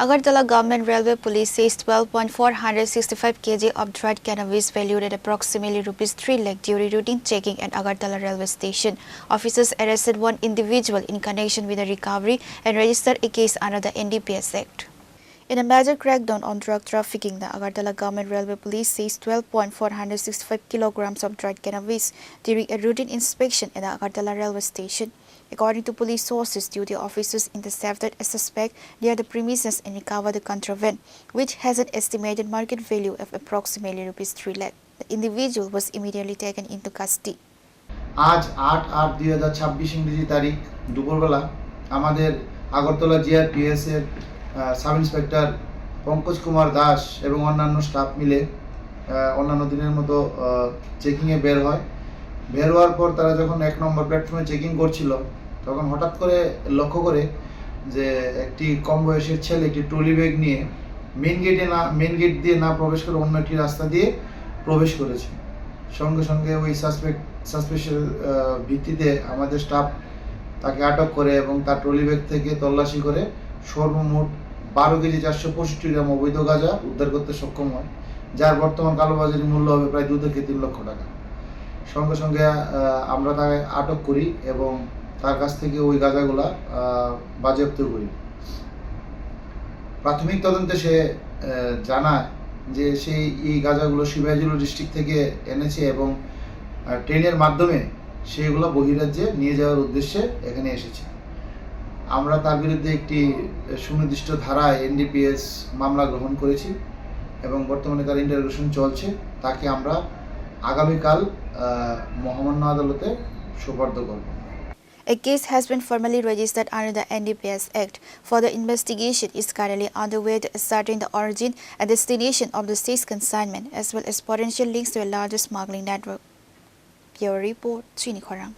Agartala Government Railway Police says 12.465 kg of dried cannabis valued at approximately rupees 3 lakh during routine checking at Agartala Railway Station. Officers arrested one individual in connection with the recovery and registered a case under the NDPS Act. In a major crackdown on drug trafficking, the Agartala Government Railway Police seized 12.465 kilograms of dried cannabis during a routine inspection at the Agartala Railway Station. According to police sources, duty officers intercepted a suspect near the premises and recovered the contraband, which has an estimated market value of approximately rupees 3 lakh. The individual was immediately taken into custody. आज 8/8/2026 ইংরেজি তারিখ দুপুরবেলা আমাদের Agartala GRPS এর sub inspector Pankaj Kumar Das এবং অন্যান্য staff মিলে অন্যান্য দিনের মতো চেকিং এ বের হয়। বের হওয়ার পর তারা যখন 1 নম্বর প্ল্যাটফর্মে চেকিং করছিল তখন হঠাৎ করে লক্ষ্য করে যে একটি কম বয়সের ছেলে একটি ট্রলি ব্যাগ নিয়ে মেইন গেট দিয়ে না প্রবেশ করে অন্য একটি রাস্তা দিয়ে প্রবেশ করেছে। সঙ্গে সঙ্গে ওই সাসপেক্টের ভিত্তিতে আমাদের স্টাফ তাকে আটক করে এবং তার ট্রলি ব্যাগ থেকে তল্লাশি করে সর্বমোট 12 কেজি 465 গ্রাম অবৈধ গাঁজা উদ্ধার করতে সক্ষম হয়, যার বর্তমান কালোবাজারি মূল্য হবে প্রায় 2 থেকে 3 লক্ষ টাকা। সঙ্গে সঙ্গে আমরা তাকে আটক করি এবং তার কাছ থেকে ওই গাঁজাগুলা বাজেয়াপ্ত করি। প্রাথমিক তদন্তে সে জানায় যে সেই এই গাঁজাগুলো সিপাহীজলা ডিস্ট্রিক্ট থেকে এনেছে এবং ট্রেনের মাধ্যমে সেগুলো বহিরাজ্যে নিয়ে যাওয়ার উদ্দেশ্যে এখানে এসেছে। আমরা তার বিরুদ্ধে একটি সুনির্দিষ্ট ধারায় এনডিপিএস মামলা গ্রহণ করেছি এবং বর্তমানে তার ইন্টারোগেশন চলছে। তাকে আমরা আগামীকাল মহামান্য আদালতে সোপর্দ করব। A case has been formally registered under the NDPS Act. Further investigation is currently underway to ascertain the origin and destination of the seized consignment, as well as potential links to a larger smuggling network. Bureau Report, Chini, Khorang.